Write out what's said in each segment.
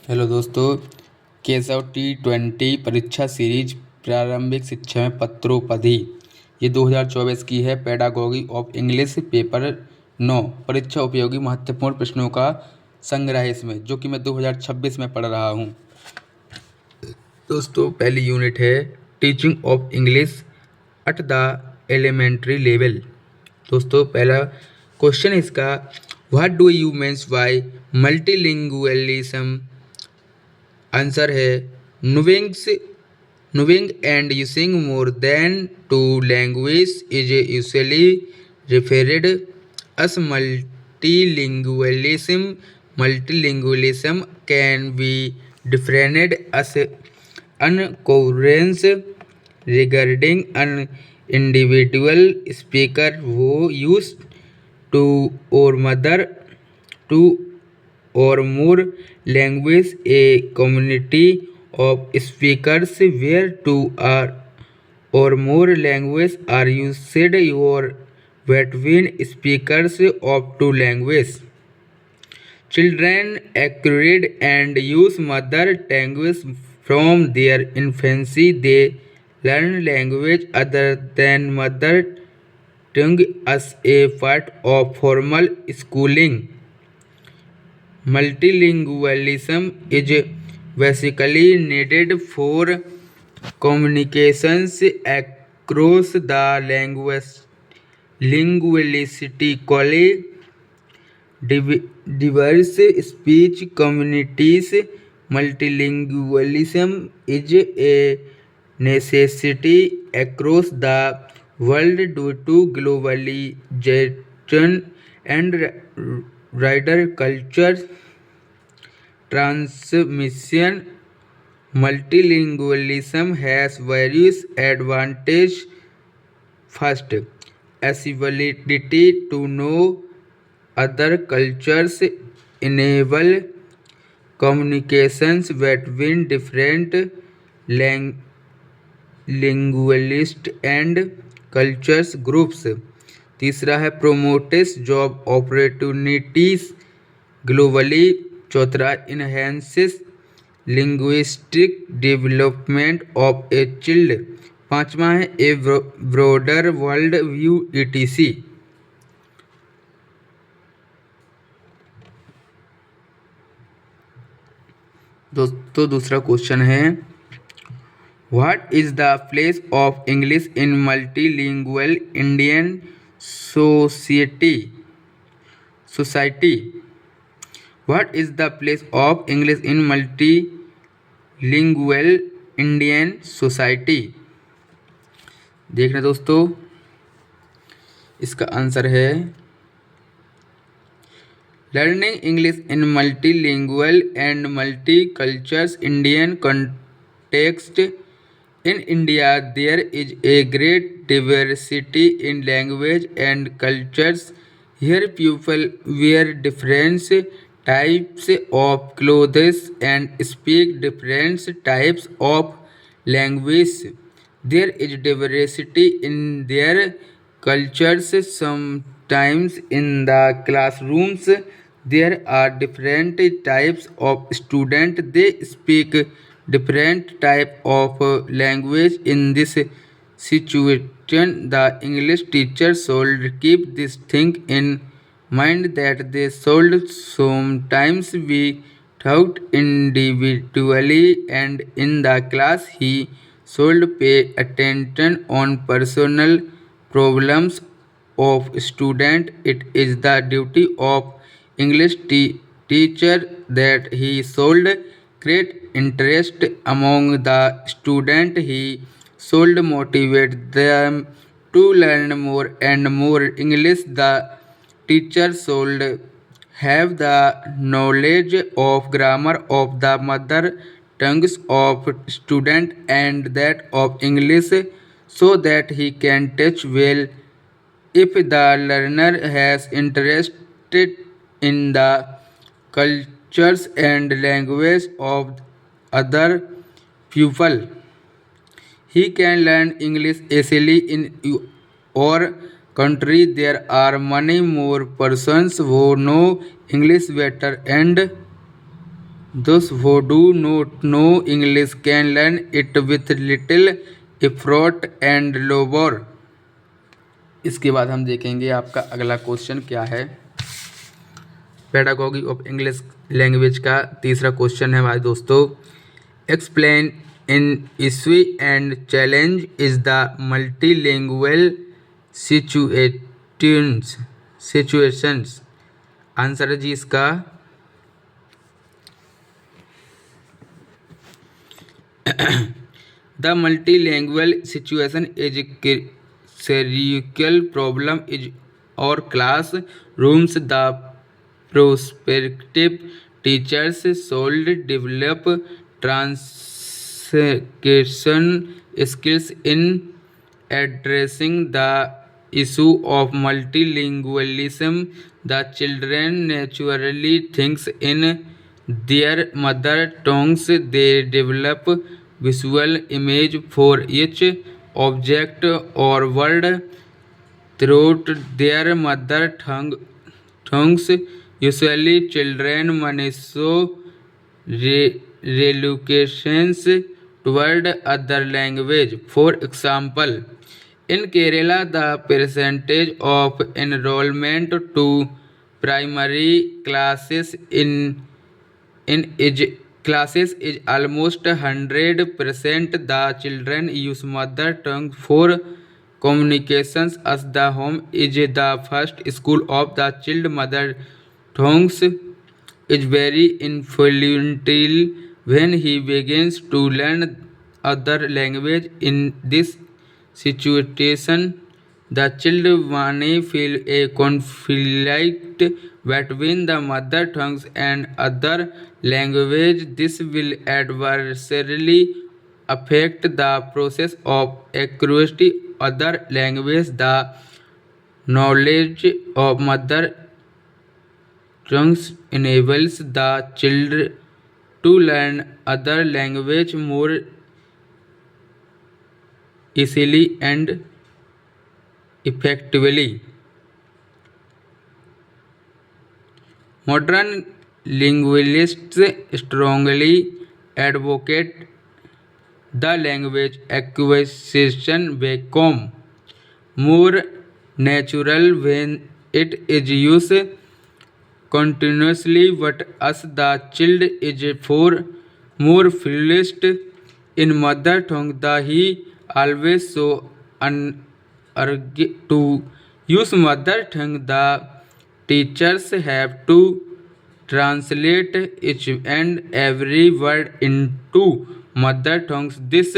Hello दोस्तों। Keshav T20 परीक्षा series प्रारंभिक शिक्षा में पत्रोपधि ये 2024 की है। पेडागॉजी ऑफ इंग्लिश पेपर 9 परीक्षा उपयोगी महत्वपूर्ण प्रश्नों का संग्रह है इसमें, जो कि मैं 2026 में पढ़ रहा हूँ। दोस्तों, पहली यूनिट है teaching of English at the elementary level. दोस्तों, पहला क्वेश्चन इसका, what do you means by multilingualism. Answer है knowing and using more than two languages is usually referred as multilingualism. Multilingualism can be defined as an occurrence regarding an individual speaker who used two or more languages. A community of speakers where two or more languages are used or between speakers of two languages. Children acquire and use mother tongues from their infancy. They learn language other than mother tongue as a part of formal schooling. Multilingualism is basically needed for communications across the linguistically diverse speech communities. Multilingualism is a necessity across the world due to globalization and wider culture transmission. Multilingualism has various advantages. First, accessibility to know other cultures enable communications between different linguists and cultures groups. तीसरा है promotes job opportunities globally. चौथा, enhances linguistic development of a child. पांचवा है a broader world view etc. दोस्तों, दूसरा question है, what is the place of English in multilingual Indian society. What is the place of English in multilingual Indian society. देखना दोस्तों, इसका answer है learning English in multilingual and multicultural Indian context. In India, there is a great diversity in language and cultures. Here, people wear different types of clothes and speak different types of language. There is diversity in their cultures. Sometimes in the classrooms, there are different types of students. They speak different type of language. In this situation, the English teacher should keep this thing in mind, that they should sometimes be taught individually, and in the class he should pay attention on personal problems of student. It is the duty of English teacher that he should create interest among the student. He should motivate them to learn more and more English. The teacher should have the knowledge of grammar of the mother tongues of student and that of English, so that he can teach well. If the learner has interest in the cultures and language of other people, he can learn English easily. In our country, there are many more persons who know English better and Those who do not know English can learn it with little effort and labor. इसके बाद हम देखेंगे आपका अगला question क्या है। Pedagogy of English language का तीसरा क्वेश्चन है भाई दोस्तों। Explain in issue and challenge is the multilingual situations. Answer है जी इसका the multilingual situation is serial problem is or class rooms the prospective teachers should develop translation skills in addressing the issue of multilingualism. The children naturally thinks in their mother tongues. They develop visual image for each object or word throughout their mother tongues. Usually children manage relocations toward other language. For example, in Kerala the percentage of enrollment to primary classes classes is almost 100%. The children use mother tongue for communications as the home is the first school of the child. Mother tongues is very influential when he begins to learn other language. In this situation, the child may feel a conflict between the mother tongues and other language. This will adversely affect the process of acquiring other language. The knowledge of mother tongues enables the child to learn other language more easily and effectively. Modern linguists strongly advocate the language acquisition become more natural when it is used continuously, but as the child is more fluent in mother tongue, he always so to use mother tongue. The teachers have to translate each and every word into mother tongues. This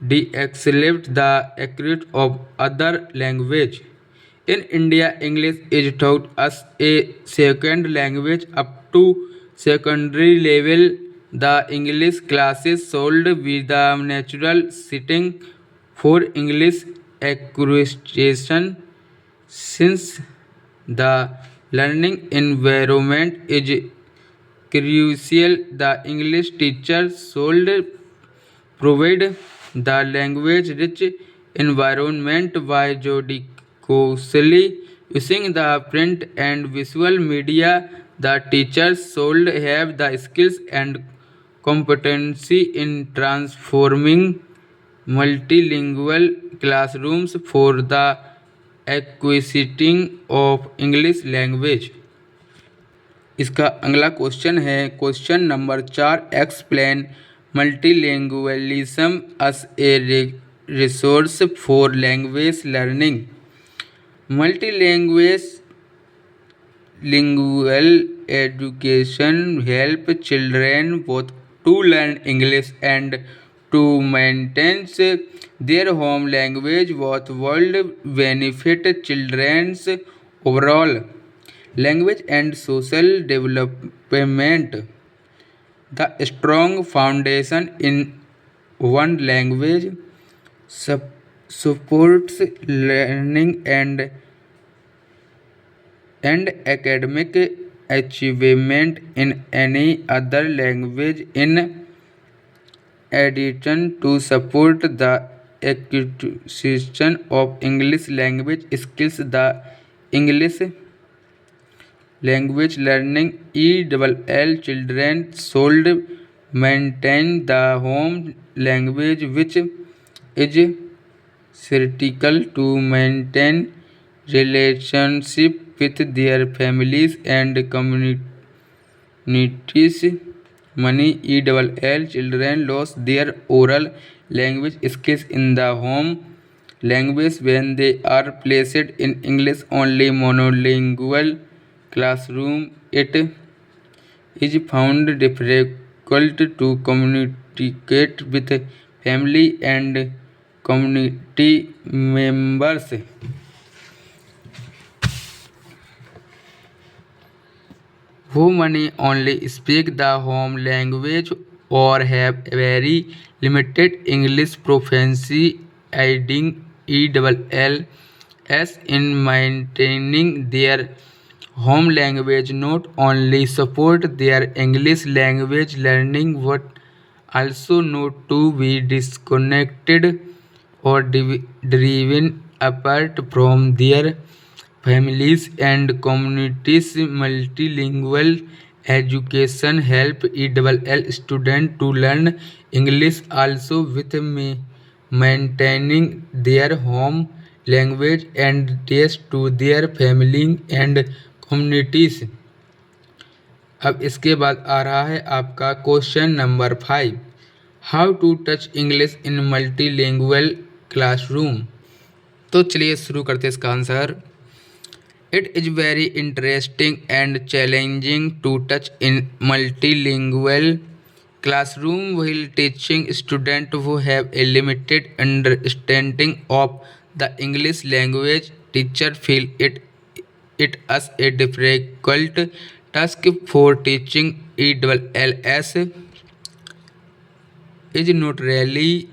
de-accelerates the accuracy of other language. In India, English is taught as a second language up to secondary level. The English classes should be the natural setting for English acquisition. Since the learning environment is crucial, the English teacher should provide the language-rich environment by judiciously using the print and visual media. The teachers should have the skills and competency in transforming multilingual classrooms for the acquisition of English language. इसका अगला question है question number 4। Explain multilingualism as a resource for language learning. Multilingual education help children both to learn English and to maintain their home language. Both will benefit children's overall language and social development. The strong foundation in one language supports learning and academic achievement in any other language. In addition to support the acquisition of English language skills, the English language learning ELL children should maintain the home language which is critical to maintain relationship with their families and communities. Many ELL children lose their oral language skills in the home language when they are placed in English only monolingual classroom. It is found difficult to communicate with family and community members who may only speak the home language or have very limited English proficiency, aiding ELLs in maintaining their home language not only support their English language learning but also not to be disconnected or driven apart from their families and communities. Multilingual education help ELL students to learn English also with maintaining their home language and taste to their family and communities. अब इसके बाद आ रहा है आपका question number 5, how to touch English in multilingual classroom. तो चलिए शुरू करते हैं इसका answer. It is very interesting and challenging to touch in multilingual classroom while teaching students who have a limited understanding of the English language. Teacher feel it as a difficult task for teaching ELLs is not really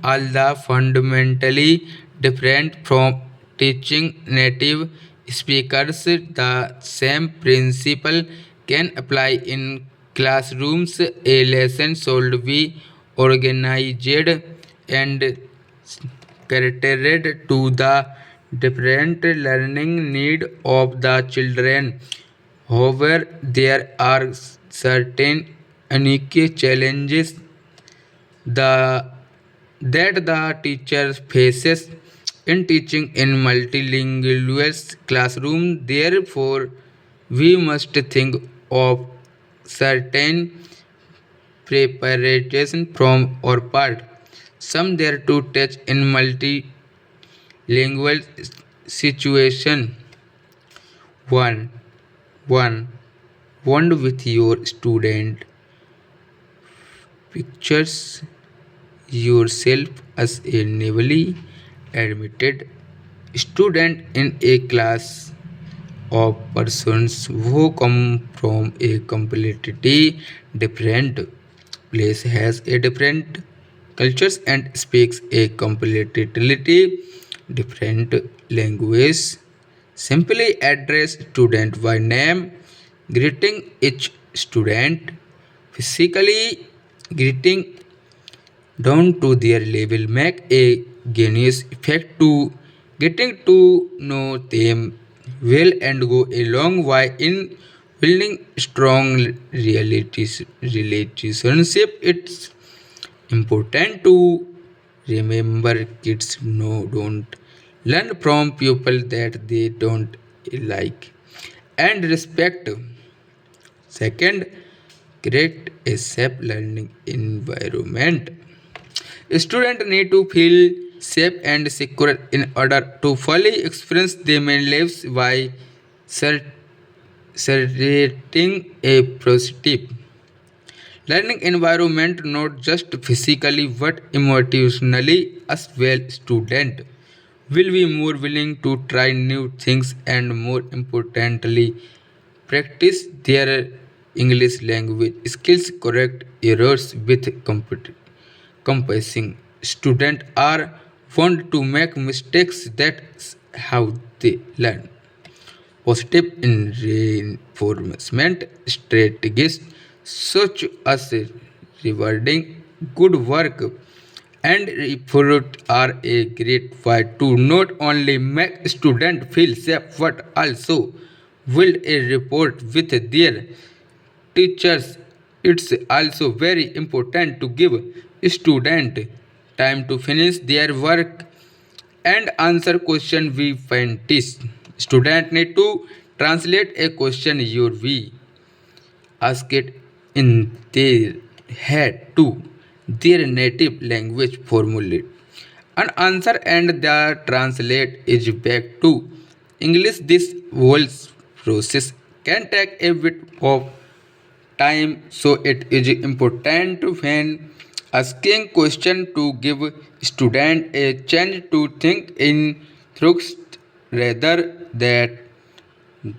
all that fundamentally different from teaching native speakers. The same principle can apply in classrooms. A lesson should be organized and catered to the different learning need of the children. However, there are certain unique challenges the that the teacher faces in teaching in multilingual classroom. Therefore, we must think of certain preparation from our part. Some there to touch in multilingual situation. One, one, bond with your student. Pictures yourself as a newly admitted student in a class of persons who come from a completely different place, has a different cultures and speaks a completely different language. Simply address student by name, greeting each student physically, greeting down to their level make a genius effect to getting to know them well and go a long way in building strong relationship. It's important to remember kids don't learn from people that they don't like and respect. Second, create a safe learning environment. Students need to feel safe and secure in order to fully experience their lives by creating a positive learning environment, not just physically but emotionally as well. Student will be more willing to try new things and more importantly practice their English language skills. Correct errors with compassion. Students are fond to make mistakes. That's how they learn. Positive in reinforcement strategies such as rewarding good work and effort are a great way to not only make students feel safe but also build a rapport with their teachers. It's also very important to give student time to finish their work and answer question we find this. Student need to translate a question your we ask it in their head to their native language formulate an answer and the translate is back to English. This whole process can take a bit of time, so it is important when asking question to give student a chance to think in through rather than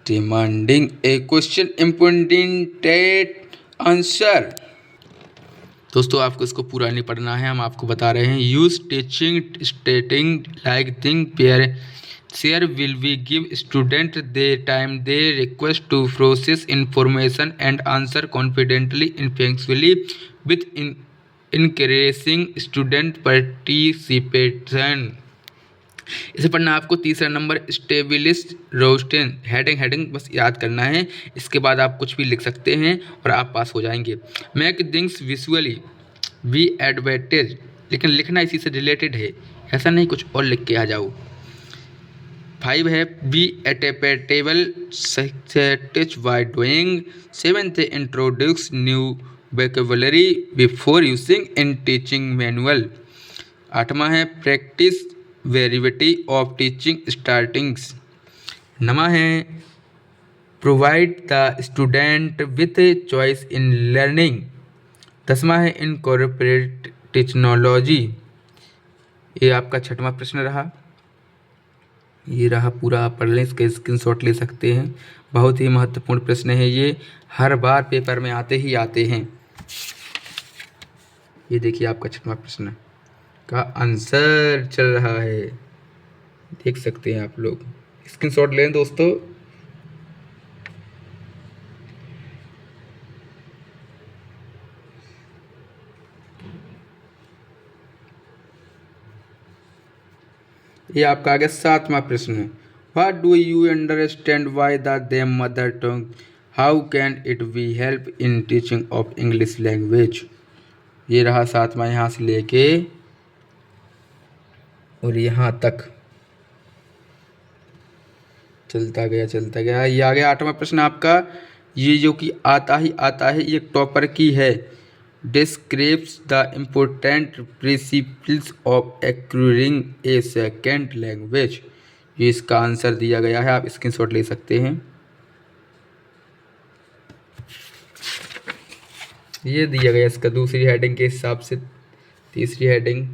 demanding a question important answer. दोस्तों आपको इसको पूरा नहीं पढ़ना है, हम आपको बता रहे हैं। यूज टीचिंग स्टेटिंग like think pair share will we give student they time they request to process information and answer confidently effectually with encouraging student participation. इसे पढ़ना आपको। तीसरा नंबर स्टेबिलिस्ट रोस्टेन हेडिंग बस याद करना है, इसके बाद आप कुछ भी लिख सकते हैं और आप पास हो जाएंगे। Make things visually be advantage, लेकिन लिखना इसी से रिलेटेड है, ऐसा नहीं कुछ और लिख के आ जाओ। 5 है be adaptable teach by doing. 7th introduce new vocabulary before using in teaching manual. 8वां है practice variety of teaching strategies. 9वां है provide the student with choice in learning. 10वां है इनकॉर्पोरेट टेक्नोलॉजी। ये आपका 6वां प्रश्न रहा। ये रहा पूरा, आप पढ़ लें, इसके स्क्रीनशॉट ले सकते हैं। बहुत ही महत्वपूर्ण प्रश्न है ये, हर बार पेपर में आते ही आते हैं। ये देखिए आपका 6वां प्रश्न का आंसर चल रहा है, देख सकते हैं आप लोग, स्क्रीनशॉट लें दोस्तों। ये आपका आगे 7वां प्रश्न है। What do you understand by the them mother tongue, how can it be help in teaching of English language. ये रहा 7वां, यहाँ से लेके और यहाँ तक चलता गया। ये आ गया 8वां प्रश्न आपका। ये जो कि आता है, ये टॉपर की है। Describes the important principles of acquiring A second language. ये इसका आंसर दिया गया है, आप स्क्रीनशॉट ले सकते हैं। ये दिया गया इसका दूसरी हेडिंग के हिसाब से, तीसरी हेडिंग,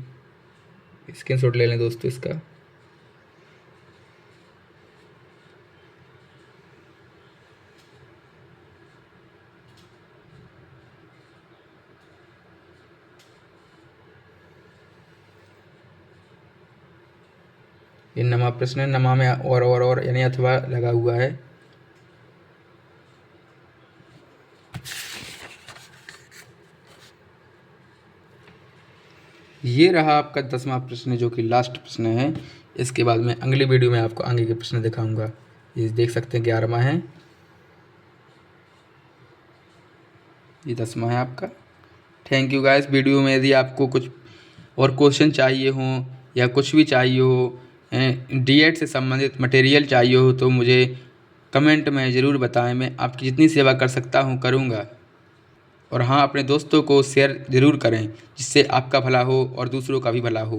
स्क्रीनशॉट ले लें दोस्तों इसका। ये 9वां प्रश्न है। 9वां में और यानी अथवा लगा हुआ है। ये रहा आपका 10वां प्रश्न, जो कि लास्ट प्रश्न है। इसके बाद मैं अगली वीडियो में आपको आगे के प्रश्न दिखाऊंगा। ये देख सकते हैं 11वां है, ये 10वां है आपका। Thank you guys. वीडियो में यदि आपको कुछ और क्वेश्चन चाहिए हो या कुछ भी चाहिए हो, डीएड से संबंधित मटेरियल चाहिए हो, तो मुझे कमेंट में ज़रूर बताएं। मैं आपकी जितनी सेवा कर सकता हूं करूंगा। और हाँ, अपने दोस्तों को शेयर ज़रूर करें, जिससे आपका भला हो और दूसरों का भी भला हो।